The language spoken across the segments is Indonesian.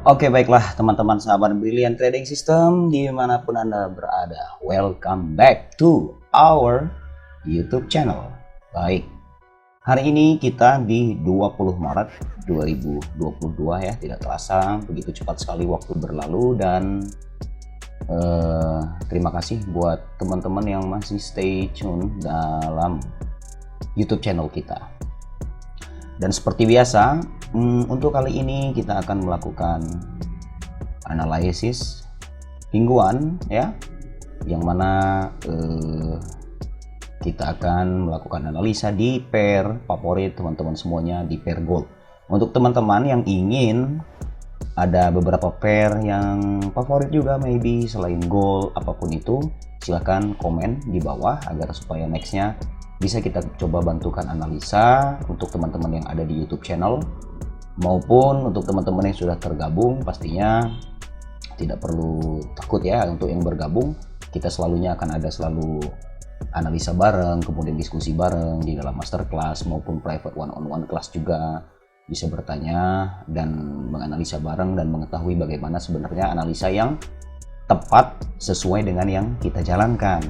Oke, baiklah teman-teman sahabat Brilliant Trading System dimanapun Anda berada. Welcome back to our YouTube channel. Baik, hari ini kita di 20 Maret 2022 ya. Tidak terasa, begitu cepat sekali waktu berlalu. Dan terima kasih buat teman-teman yang masih stay tune dalam YouTube channel kita. Dan seperti biasa, untuk kali ini kita akan melakukan analisis mingguan ya, yang mana kita akan melakukan analisa di pair favorit teman-teman semuanya, di pair gold. Untuk teman-teman yang ingin ada beberapa pair yang favorit juga maybe selain gold apapun itu, silahkan komen di bawah agar supaya nextnya bisa kita coba bantukan analisa untuk teman-teman yang ada di YouTube channel, maupun untuk teman-teman yang sudah tergabung. Pastinya tidak perlu takut ya untuk yang bergabung, kita selalunya akan ada selalu analisa bareng, kemudian diskusi bareng di dalam masterclass maupun private one-on-one class juga. Bisa bertanya dan menganalisa bareng dan mengetahui bagaimana sebenarnya analisa yang tepat sesuai dengan yang kita jalankan.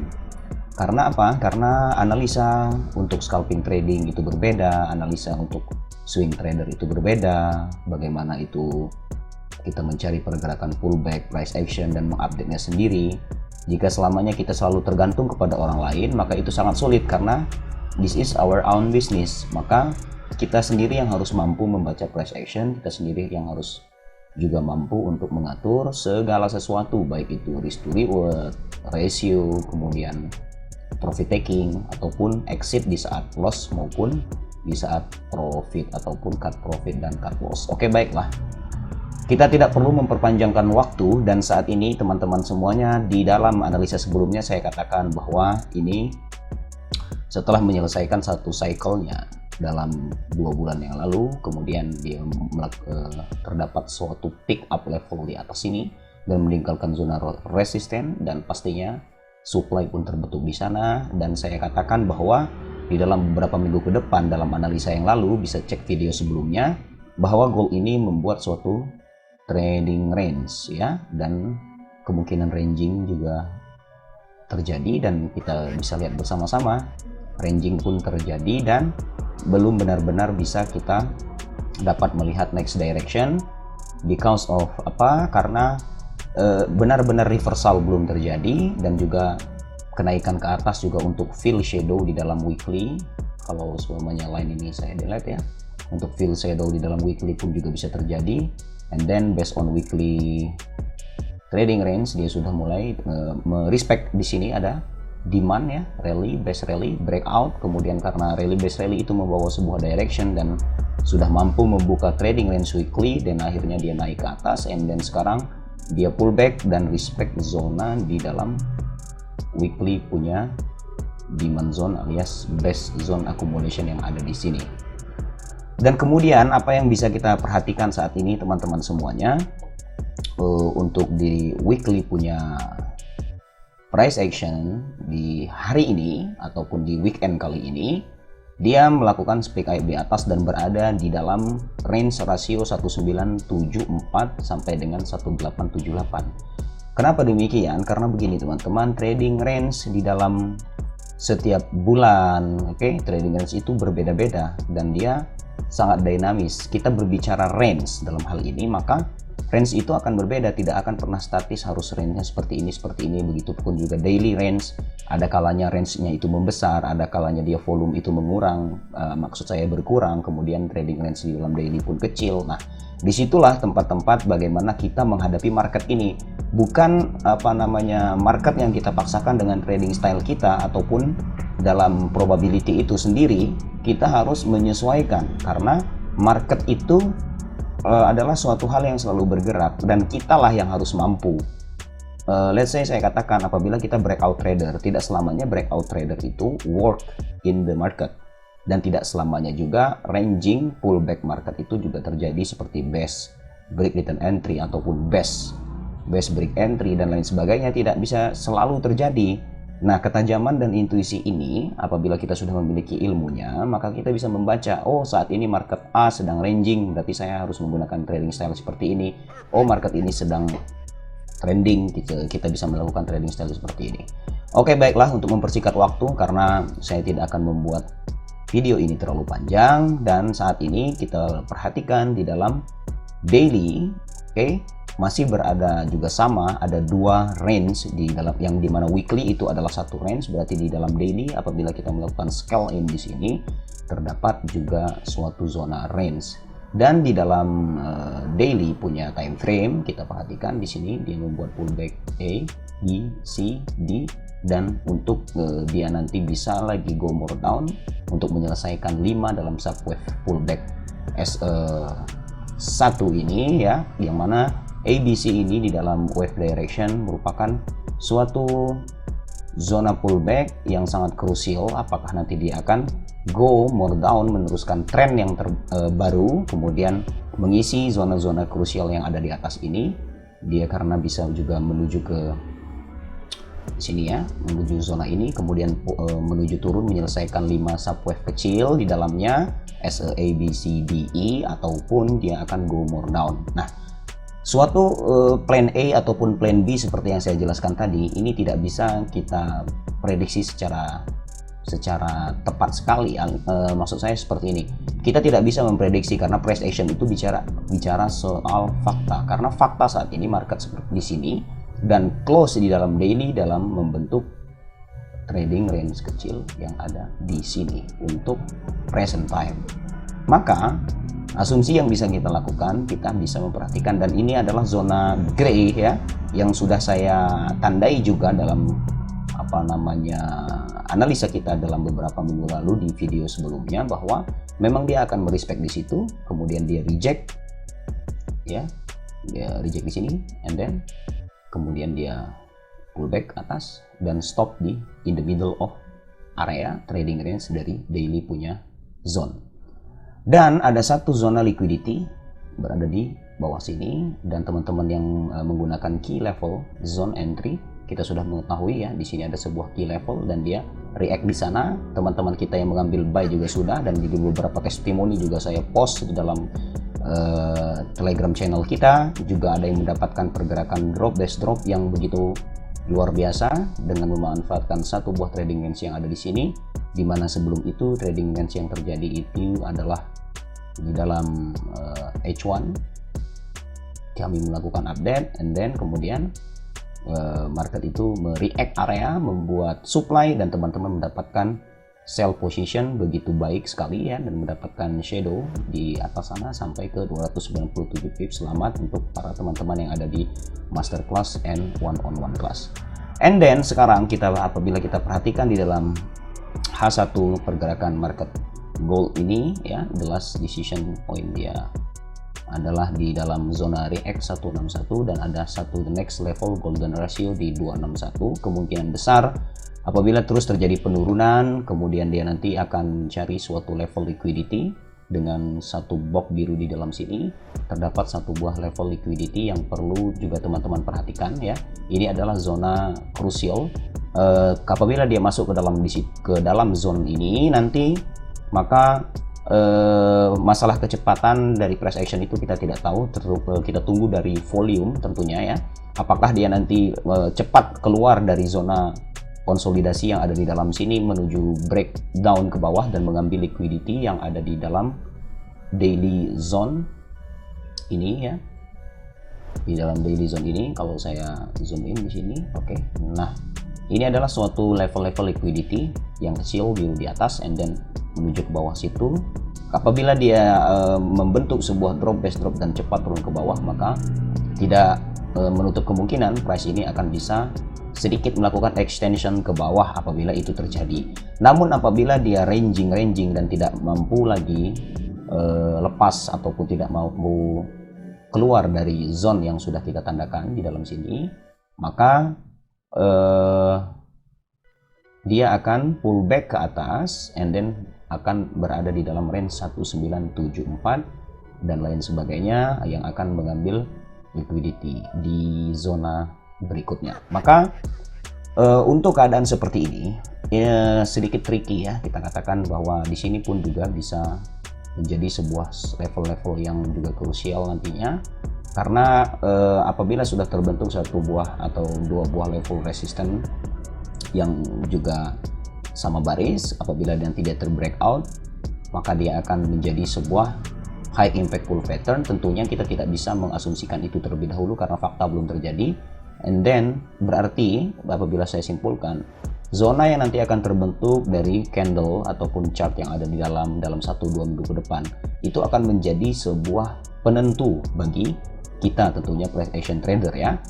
Karena apa? Karena analisa untuk scalping trading itu berbeda, analisa untuk swing trader itu berbeda. Bagaimana itu kita mencari pergerakan pullback, price action, dan mengupdate-nya sendiri. Jika selamanya kita selalu tergantung kepada orang lain, maka itu sangat sulit karena this is our own business. Maka kita sendiri yang harus mampu membaca price action, kita sendiri yang harus juga mampu untuk mengatur segala sesuatu, baik itu risk to reward, ratio, kemudian profit taking ataupun exit di saat loss maupun di saat profit ataupun cut profit dan cut loss. Oke, baiklah. Kita tidak perlu memperpanjangkan waktu, dan saat ini teman-teman semuanya di dalam analisa sebelumnya saya katakan bahwa ini setelah menyelesaikan satu cycle-nya dalam 2 bulan yang lalu, kemudian dia terdapat suatu pick up level di atas sini dan meninggalkan zona resisten, dan pastinya supply pun terbentuk di sana. Dan saya katakan bahwa di dalam beberapa minggu ke depan dalam analisa yang lalu, bisa cek video sebelumnya, bahwa gold ini membuat suatu trading range ya, dan kemungkinan ranging juga terjadi, dan kita bisa lihat bersama-sama ranging pun terjadi dan belum benar-benar bisa kita dapat melihat next direction because of apa? Karena benar-benar reversal belum terjadi, dan juga kenaikan ke atas juga untuk fill shadow di dalam weekly. Kalau semuanya line ini saya delete ya, untuk fill shadow di dalam weekly pun juga bisa terjadi. And then based on weekly trading range, dia sudah mulai merespect. Di sini ada demand ya, rally, base rally, breakout. Kemudian karena rally base rally itu membawa sebuah direction dan sudah mampu membuka trading range weekly, dan akhirnya dia naik ke atas, and then sekarang dia pullback dan respect zona di dalam weekly punya demand zone alias best zone accumulation yang ada di sini. Dan kemudian apa yang bisa kita perhatikan saat ini teman-teman semuanya, untuk di weekly punya price action di hari ini ataupun di weekend kali ini, dia melakukan spike di atas dan berada di dalam range rasio 1974 sampai dengan 1878. Kenapa demikian? Karena begini teman-teman, trading range di dalam setiap bulan, trading range itu berbeda-beda dan dia sangat dinamis. Kita berbicara range dalam hal ini, maka range itu akan berbeda, tidak akan pernah statis harus range-nya seperti ini. Begitupun juga daily range, ada kalanya range-nya itu membesar, ada kalanya dia volume itu mengurang, maksud saya berkurang, kemudian trading range di dalam daily pun kecil. Nah, disitulah tempat-tempat bagaimana kita menghadapi market ini. Bukan market yang kita paksakan dengan trading style kita, ataupun dalam probability itu sendiri, kita harus menyesuaikan, karena market itu adalah suatu hal yang selalu bergerak, dan kitalah yang harus mampu. Let's say saya katakan, apabila kita breakout trader, tidak selamanya breakout trader itu work in the market, dan tidak selamanya juga ranging pullback market itu juga terjadi seperti best break return entry ataupun best break entry dan lain sebagainya. Tidak bisa selalu terjadi. Nah, ketajaman dan intuisi ini apabila kita sudah memiliki ilmunya, maka kita bisa membaca, oh saat ini market A sedang ranging, berarti saya harus menggunakan trading style seperti ini. Oh, market ini sedang trending, kita bisa melakukan trading style seperti ini. Oke, baiklah, untuk mempersingkat waktu karena saya tidak akan membuat video ini terlalu panjang, dan saat ini kita perhatikan di dalam daily, oke, masih berada juga sama, ada dua range di dalam, yang dimana weekly itu adalah satu range, berarti di dalam daily apabila kita melakukan scale in di sini terdapat juga suatu zona range. Dan di dalam daily punya time frame, kita perhatikan di sini dia membuat pullback A, B, C, D, dan untuk dia nanti bisa lagi go more down untuk menyelesaikan 5 dalam subwave pullback S1 ini ya, yang mana ABC ini di dalam wave direction merupakan suatu zona pullback yang sangat krusial. Apakah nanti dia akan go more down, meneruskan tren yang baru, kemudian mengisi zona-zona krusial yang ada di atas ini. Dia karena bisa juga menuju ke sini ya, menuju zona ini, kemudian menuju turun menyelesaikan 5 subwave kecil di dalamnya A, B, C, D, E, ataupun dia akan go more down. Nah, suatu plan A ataupun plan B seperti yang saya jelaskan tadi, ini tidak bisa kita prediksi secara tepat sekali. Maksud saya seperti ini, kita tidak bisa memprediksi karena price action itu bicara soal fakta, karena fakta saat ini market seperti di sini dan close di dalam daily dalam membentuk trading range kecil yang ada di sini untuk present time. Maka asumsi yang bisa kita lakukan, kita bisa memperhatikan, dan ini adalah zona gray ya, yang sudah saya tandai juga dalam analisa kita dalam beberapa minggu lalu di video sebelumnya, bahwa memang dia akan merespect di situ, kemudian dia reject ya, dia reject di sini, and then kemudian dia pullback ke atas dan stop in the middle of area trading range dari daily punya zone. Dan ada satu zona liquidity berada di bawah sini, dan teman-teman yang menggunakan key level zone entry, kita sudah mengetahui ya, di sini ada sebuah key level dan dia react di sana. Teman-teman kita yang mengambil buy juga sudah, dan di beberapa testimoni juga saya post di dalam Telegram channel kita, juga ada yang mendapatkan pergerakan base drop yang begitu luar biasa dengan memanfaatkan satu buah trading range yang ada di sini, di mana sebelum itu trading range yang terjadi itu adalah di dalam H1 kami melakukan update, and then kemudian market itu mereact area, membuat supply, dan teman-teman mendapatkan sell position begitu baik sekali ya, dan mendapatkan shadow di atas sana sampai ke 297 pips. Selamat untuk para teman-teman yang ada di masterclass and one-on-one class. And then sekarang apabila kita perhatikan di dalam H1 pergerakan market gold ini ya, the last decision point dia adalah di dalam zona react 161, dan ada the next level golden ratio di 261. Kemungkinan besar apabila terus terjadi penurunan, kemudian dia nanti akan cari suatu level liquidity dengan satu box biru di dalam sini. Terdapat satu buah level liquidity yang perlu juga teman-teman perhatikan ya. Ini adalah zona krusial. Apabila dia masuk ke dalam zone ini nanti, maka masalah kecepatan dari price action itu kita tidak tahu. Kita tunggu dari volume tentunya ya, apakah dia nanti cepat keluar dari zona konsolidasi yang ada di dalam sini menuju breakdown ke bawah dan mengambil liquidity yang ada di dalam daily zone ini ya. Di dalam daily zone ini, kalau saya zoom in di sini, oke. Nah, ini adalah suatu level-level liquidity yang kecil di atas, and then menuju ke bawah situ. Apabila dia membentuk sebuah base drop dan cepat turun ke bawah, maka tidak menutup kemungkinan price ini akan bisa sedikit melakukan extension ke bawah apabila itu terjadi. Namun apabila dia ranging dan tidak mampu lagi lepas ataupun tidak mampu keluar dari zone yang sudah kita tandakan di dalam sini, maka dia akan pull back ke atas, and then akan berada di dalam range 1974 dan lain sebagainya, yang akan mengambil liquidity di zona berikutnya. Maka Untuk keadaan seperti ini sedikit tricky ya, kita katakan bahwa di sini pun juga bisa menjadi sebuah level-level yang juga krusial nantinya, karena apabila sudah terbentuk satu buah atau dua buah level resisten yang juga sama baris, apabila nanti dia terbreakout, maka dia akan menjadi sebuah high impactful pattern. Tentunya kita tidak bisa mengasumsikan itu terlebih dahulu karena fakta belum terjadi. And then berarti apabila saya simpulkan, zona yang nanti akan terbentuk dari candle ataupun chart yang ada di dalam 1-2 minggu ke depan itu akan menjadi sebuah penentu bagi kita, tentunya price action trader ya.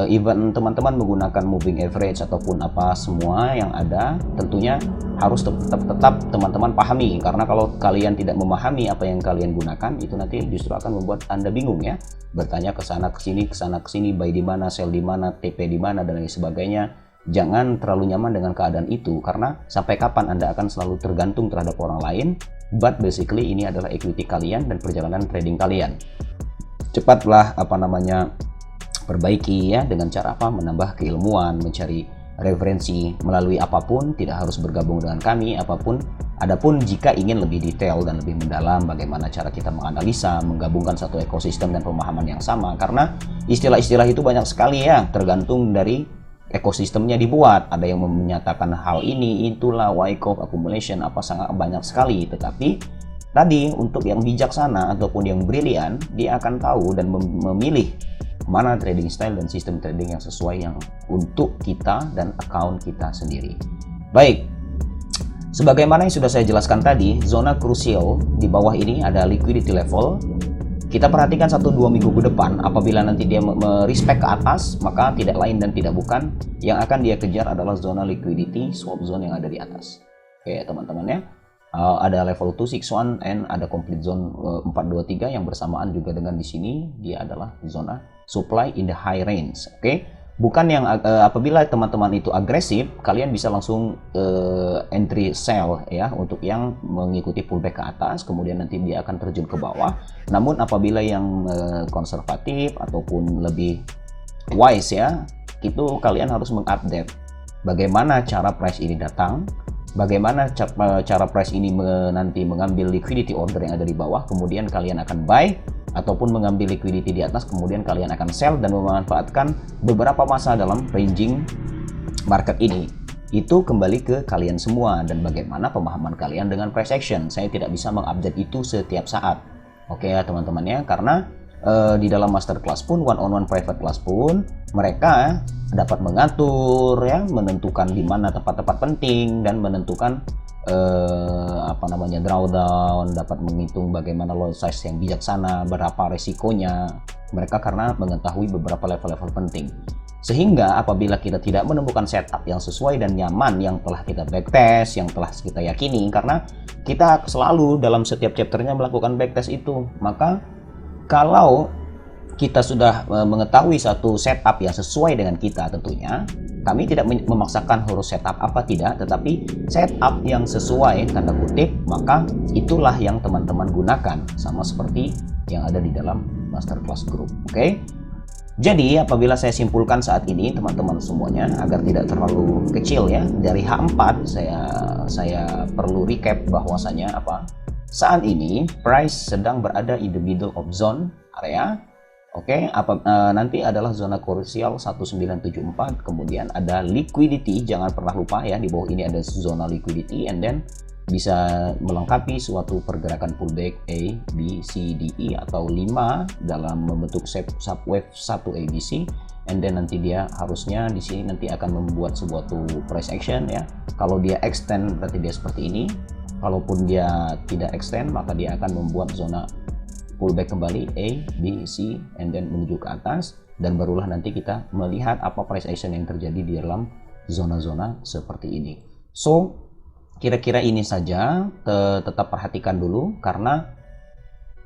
Even teman-teman menggunakan moving average ataupun apa semua yang ada, tentunya harus tetap teman-teman pahami, karena kalau kalian tidak memahami apa yang kalian gunakan, itu nanti justru akan membuat Anda bingung ya, bertanya ke sana ke sini, buy di mana, sell di mana, TP di mana, dan lain sebagainya. Jangan terlalu nyaman dengan keadaan itu, karena sampai kapan Anda akan selalu tergantung terhadap orang lain. But basically ini adalah equity kalian dan perjalanan trading kalian. Cepatlah perbaiki ya, dengan cara apa? Menambah keilmuan, mencari referensi melalui apapun, tidak harus bergabung dengan kami apapun. Adapun jika ingin lebih detail dan lebih mendalam bagaimana cara kita menganalisa, menggabungkan satu ekosistem dan pemahaman yang sama, karena istilah-istilah itu banyak sekali ya, tergantung dari ekosistemnya dibuat. Ada yang menyatakan hal ini, itulah, Wyckoff accumulation, apa sangat banyak sekali. Tetapi tadi untuk yang bijaksana ataupun yang brilian, dia akan tahu dan memilih mana trading style dan sistem trading yang sesuai yang untuk kita dan account kita sendiri. Baik, sebagaimana yang sudah saya jelaskan tadi, zona krusial di bawah ini ada liquidity level. Kita perhatikan 1-2 minggu ke depan, apabila nanti dia merespect ke atas, maka tidak lain dan tidak bukan yang akan dia kejar adalah zona liquidity swap zone yang ada di atas. Oke teman-teman ya. Ada level 261 and ada complete zone 423 yang bersamaan juga dengan di sini dia adalah zona supply in the high range. Oke, bukan yang apabila teman-teman itu agresif, kalian bisa langsung entry sell ya, untuk yang mengikuti pullback ke atas, kemudian nanti dia akan terjun ke bawah. Namun apabila yang konservatif ataupun lebih wise ya, itu kalian harus mengupdate bagaimana cara price ini datang, bagaimana cara price ini nanti mengambil liquidity order yang ada di bawah, kemudian kalian akan buy, ataupun mengambil liquidity di atas, kemudian kalian akan sell dan memanfaatkan beberapa masa dalam ranging market ini. Itu kembali ke kalian semua dan bagaimana pemahaman kalian dengan price action. Saya tidak bisa mengupdate itu setiap saat. Oke ya teman-teman ya, karena di dalam masterclass pun, one-on-one private class pun, mereka dapat mengatur ya, menentukan di mana tempat-tempat penting dan menentukan drawdown, dapat menghitung bagaimana lot size yang bijaksana, berapa resikonya mereka, karena mengetahui beberapa level-level penting. Sehingga apabila kita tidak menemukan setup yang sesuai dan nyaman, yang telah kita backtest, yang telah kita yakini, karena kita selalu dalam setiap chapternya melakukan backtest itu, maka kalau kita sudah mengetahui satu setup yang sesuai dengan kita, tentunya kami tidak memaksakan harus setup apa tidak, tetapi setup yang sesuai tanda kutip, maka itulah yang teman-teman gunakan, sama seperti yang ada di dalam masterclass group. Oke? Jadi apabila saya simpulkan saat ini teman-teman semuanya, agar tidak terlalu kecil ya, dari H4 saya perlu recap bahwasanya apa? Saat ini price sedang berada in the middle of zone area. Oke, nanti adalah zona krusial 1974, kemudian ada liquidity, jangan pernah lupa ya, di bawah ini ada zona liquidity, and then bisa melengkapi suatu pergerakan pullback A, B, C, D, E atau 5 dalam membentuk subwave 1 ABC, and then nanti dia harusnya di sini nanti akan membuat sebuah price action ya. Kalau dia extend berarti dia seperti ini. Kalaupun dia tidak extend, maka dia akan membuat zona pullback kembali A, B, C, and then menuju ke atas, dan barulah nanti kita melihat apa price action yang terjadi di dalam zona-zona seperti ini. So, kira-kira ini saja, tetap perhatikan dulu karena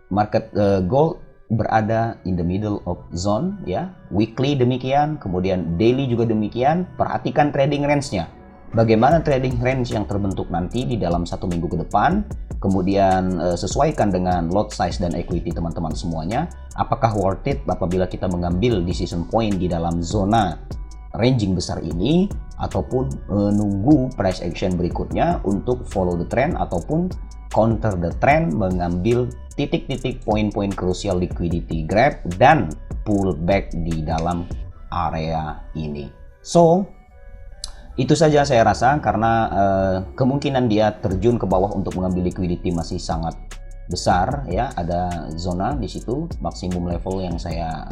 market gold berada in the middle of zone ya. Weekly demikian, kemudian daily juga demikian. Perhatikan trading range-nya. Bagaimana trading range yang terbentuk nanti di dalam 1 minggu ke depan, kemudian sesuaikan dengan lot size dan equity teman-teman semuanya. Apakah worth it apabila kita mengambil decision point di dalam zona ranging besar ini ataupun menunggu price action berikutnya untuk follow the trend ataupun counter the trend, mengambil titik-titik poin-poin krusial liquidity grab dan pullback di dalam area ini. So itu saja saya rasa, karena kemungkinan dia terjun ke bawah untuk mengambil liquidity masih sangat besar ya. Ada zona di situ maksimum level yang saya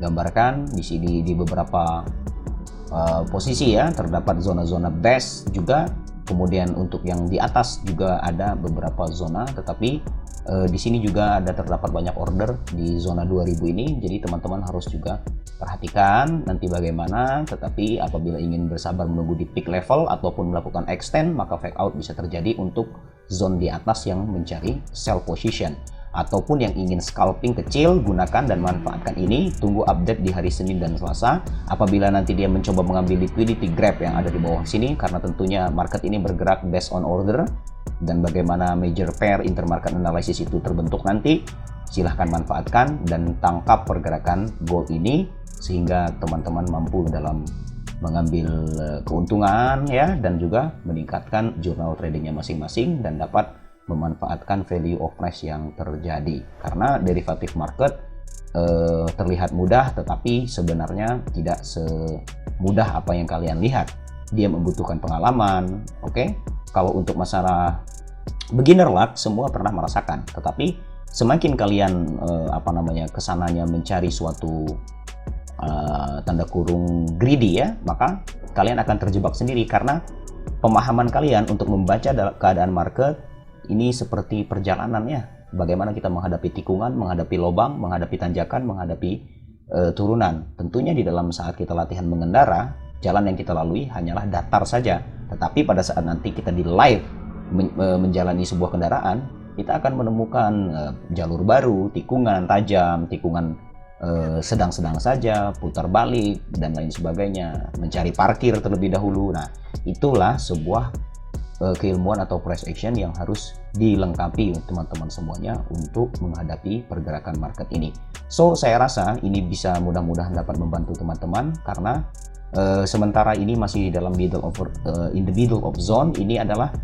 gambarkan di sini di beberapa posisi ya, terdapat zona-zona best juga. Kemudian untuk yang di atas juga ada beberapa zona, tetapi di sini juga ada terdapat banyak order di zona 2000 ini. Jadi teman-teman harus juga perhatikan nanti bagaimana. Tetapi apabila ingin bersabar menunggu di peak level ataupun melakukan extend, maka fake out bisa terjadi untuk zone di atas yang mencari sell position. Ataupun yang ingin scalping kecil, gunakan dan manfaatkan ini. Tunggu update di hari Senin dan Selasa apabila nanti dia mencoba mengambil liquidity grab yang ada di bawah sini, karena tentunya market ini bergerak based on order. Dan bagaimana major pair intermarket analysis itu terbentuk nanti, silahkan manfaatkan dan tangkap pergerakan gold ini sehingga teman-teman mampu dalam mengambil keuntungan ya, dan juga meningkatkan jurnal tradingnya masing-masing dan dapat memanfaatkan value of price yang terjadi. Karena derivatif market terlihat mudah, tetapi sebenarnya tidak semudah apa yang kalian lihat. Dia membutuhkan pengalaman. Oke, kalau untuk masalah beginner luck semua pernah merasakan, tetapi semakin kalian kesananya mencari suatu tanda kurung greedy ya, maka kalian akan terjebak sendiri, karena pemahaman kalian untuk membaca keadaan market ini seperti perjalanannya, bagaimana kita menghadapi tikungan, menghadapi lubang, menghadapi tanjakan, menghadapi turunan. Tentunya di dalam saat kita latihan mengendara, jalan yang kita lalui hanyalah datar saja. Tetapi pada saat nanti kita di live menjalani sebuah kendaraan, kita akan menemukan jalur baru, tikungan tajam, tikungan sedang-sedang saja, putar balik, dan lain sebagainya, mencari parkir terlebih dahulu. Nah, itulah sebuah keilmuan atau price action yang harus dilengkapi teman-teman semuanya untuk menghadapi pergerakan market ini. So saya rasa ini bisa mudah-mudahan dapat membantu teman-teman, karena sementara ini masih dalam in the middle of zone. Ini adalah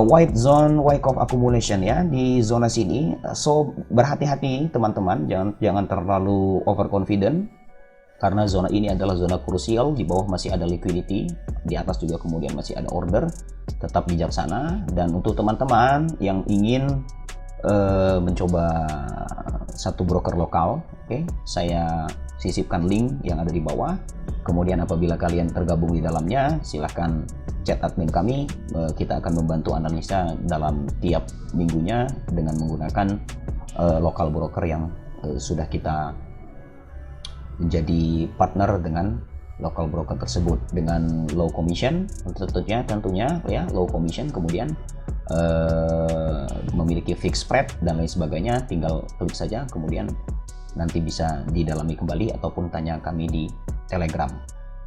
white zone Wyckoff accumulation ya, di zona sini. So berhati-hati teman-teman, jangan terlalu overconfident, karena zona ini adalah zona krusial. Di bawah masih ada liquidity, di atas juga kemudian masih ada order. Tetap bijaksana. Dan untuk teman-teman yang ingin mencoba satu broker lokal, saya sisipkan link yang ada di bawah. Kemudian apabila kalian tergabung di dalamnya, silahkan chat admin kami. Kita akan membantu analisa dalam tiap minggunya dengan menggunakan lokal broker yang sudah kita menjadi partner dengan local broker tersebut dengan low commission tentunya ya, low commission, kemudian memiliki fixed spread dan lain sebagainya. Tinggal klik saja, kemudian nanti bisa didalami kembali ataupun tanya kami di Telegram.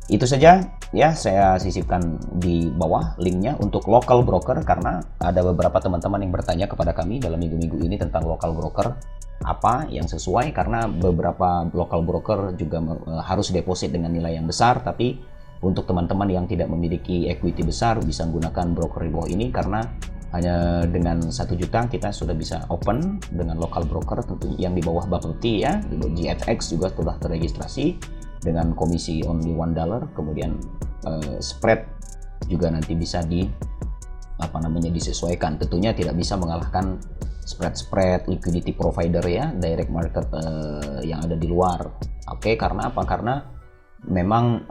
Itu saja ya, saya sisipkan di bawah linknya untuk local broker, karena ada beberapa teman-teman yang bertanya kepada kami dalam minggu-minggu ini tentang local broker apa yang sesuai, karena beberapa local broker juga harus deposit dengan nilai yang besar. Tapi untuk teman-teman yang tidak memiliki equity besar bisa menggunakan broker di bawah ini, karena hanya dengan 1 juta kita sudah bisa open dengan local broker tentunya yang di bawah bubble T ya. GFX juga sudah terregistrasi dengan komisi only $1, kemudian spread juga nanti bisa disesuaikan. Tentunya tidak bisa mengalahkan spread liquidity provider ya, direct market yang ada di luar. Karena apa? Karena memang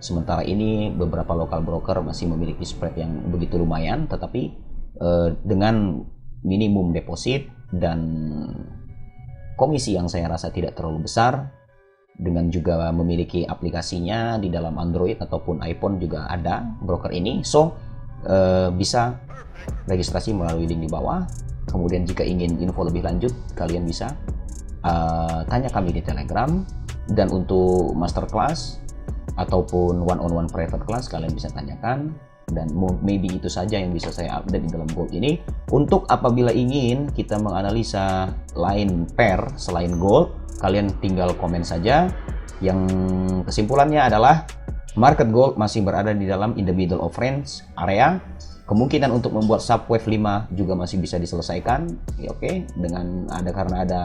sementara ini beberapa local broker masih memiliki spread yang begitu lumayan, tetapi dengan minimum deposit dan komisi yang saya rasa tidak terlalu besar, dengan juga memiliki aplikasinya di dalam Android ataupun iPhone juga ada broker ini. So bisa registrasi melalui link di bawah. Kemudian jika ingin info lebih lanjut, kalian bisa tanya kami di Telegram. Dan untuk masterclass ataupun one-on-one private class, kalian bisa tanyakan. Dan maybe itu saja yang bisa saya update di dalam gold ini. Untuk apabila ingin kita menganalisa lain pair selain gold, kalian tinggal komen saja Yang kesimpulannya adalah market gold masih berada di dalam in the middle of range area. Kemungkinan untuk membuat subwave 5 juga masih bisa diselesaikan, ya, oke, dengan karena ada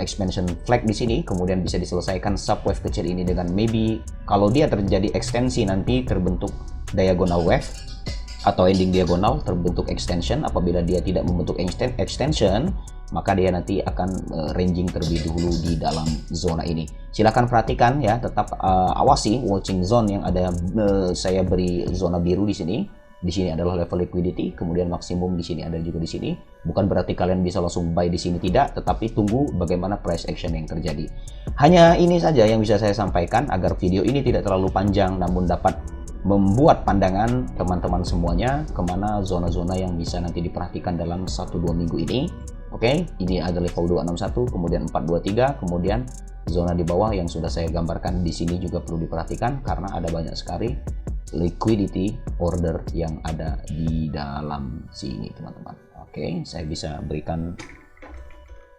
expansion flag di sini, kemudian bisa diselesaikan subwave kecil ini dengan maybe kalau dia terjadi ekstensi nanti terbentuk diagonal wave atau ending diagonal terbentuk extension. Apabila dia tidak membentuk extension, maka dia nanti akan ranging terlebih dahulu di dalam zona ini. Silahkan perhatikan ya, tetap awasi watching zone yang ada. Saya beri zona biru di sini. Di sini adalah level liquidity, kemudian maksimum di sini ada juga di sini. Bukan berarti kalian bisa langsung buy di sini, tidak, tetapi tunggu bagaimana price action yang terjadi. Hanya ini saja yang bisa saya sampaikan agar video ini tidak terlalu panjang, namun dapat membuat pandangan teman-teman semuanya kemana zona-zona yang bisa nanti diperhatikan dalam 1-2 minggu ini. Oke, ini ada level 261, kemudian 423, kemudian zona di bawah yang sudah saya gambarkan di sini juga perlu diperhatikan karena ada banyak sekali liquidity order yang ada di dalam sini, teman-teman. Oke, saya bisa berikan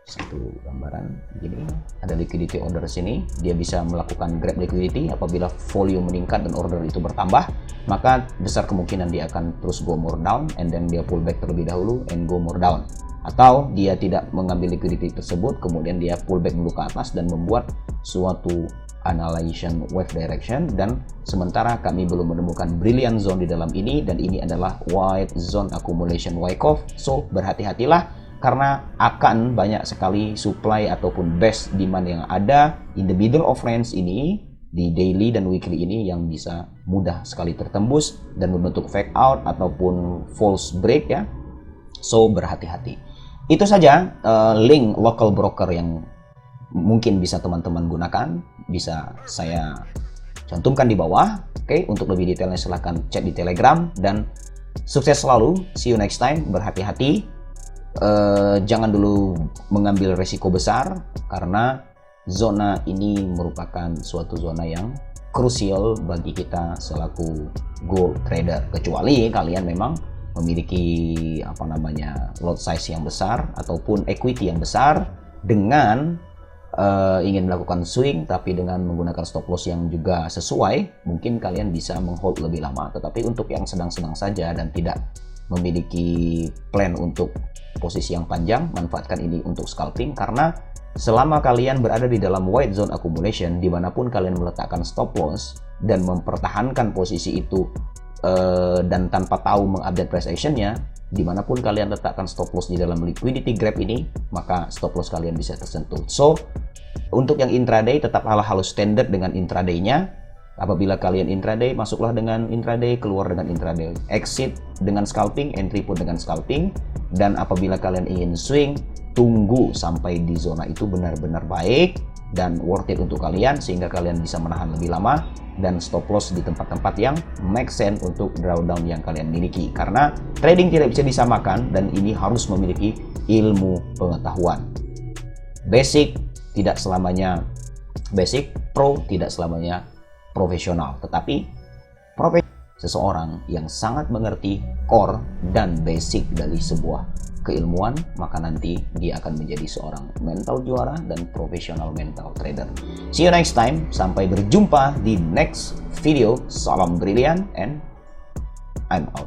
satu gambaran begini. Ada liquidity order sini, dia bisa melakukan grab liquidity. Apabila volume meningkat dan order itu bertambah, maka besar kemungkinan dia akan terus go more down and then dia pull back terlebih dahulu and go more down. Atau dia tidak mengambil liquidity tersebut, kemudian dia pull back dulu ke atas dan membuat suatu annihilation wave direction. Dan sementara kami belum menemukan brilliant zone di dalam ini, dan ini adalah white zone accumulation Wyckoff. So berhati-hatilah karena akan banyak sekali supply ataupun best demand yang ada in the middle of range ini di daily dan weekly ini yang bisa mudah sekali tertembus dan membentuk fake out ataupun false break ya. So berhati-hati. Itu saja link local broker yang mungkin bisa teman-teman gunakan, bisa saya cantumkan di bawah. Oke, untuk lebih detailnya silahkan chat di Telegram dan sukses selalu. See you next time. Berhati-hati. Jangan dulu mengambil resiko besar karena zona ini merupakan suatu zona yang krusial bagi kita selaku gold trader, kecuali kalian memang memiliki lot size yang besar ataupun equity yang besar dengan ingin melakukan swing tapi dengan menggunakan stop loss yang juga sesuai. Mungkin kalian bisa menghold lebih lama, tetapi untuk yang sedang-sedang saja dan tidak memiliki plan untuk posisi yang panjang, manfaatkan ini untuk scalping. Karena selama kalian berada di dalam white zone accumulation, dimanapun kalian meletakkan stop loss dan mempertahankan posisi itu dan tanpa tahu mengupdate price actionnya, dimanapun kalian letakkan stop loss di dalam liquidity grab ini, maka stop loss kalian bisa tersentuh. So untuk yang intraday tetap halus standar dengan intradaynya. Apabila kalian intraday, masuklah dengan intraday, keluar dengan intraday, exit dengan scalping, entry pun dengan scalping. Dan apabila kalian ingin swing, tunggu sampai di zona itu benar-benar baik dan worth it untuk kalian, sehingga kalian bisa menahan lebih lama dan stop loss di tempat-tempat yang make sense untuk drawdown yang kalian miliki. Karena trading tidak bisa disamakan dan ini harus memiliki ilmu pengetahuan. Basic tidak selamanya basic, pro tidak selamanya profesional, tetapi seseorang yang sangat mengerti core dan basic dari sebuah keilmuan, maka nanti dia akan menjadi seorang mental juara dan profesional mental trader. See you next time, sampai berjumpa di next video. Salam brilian and I'm out.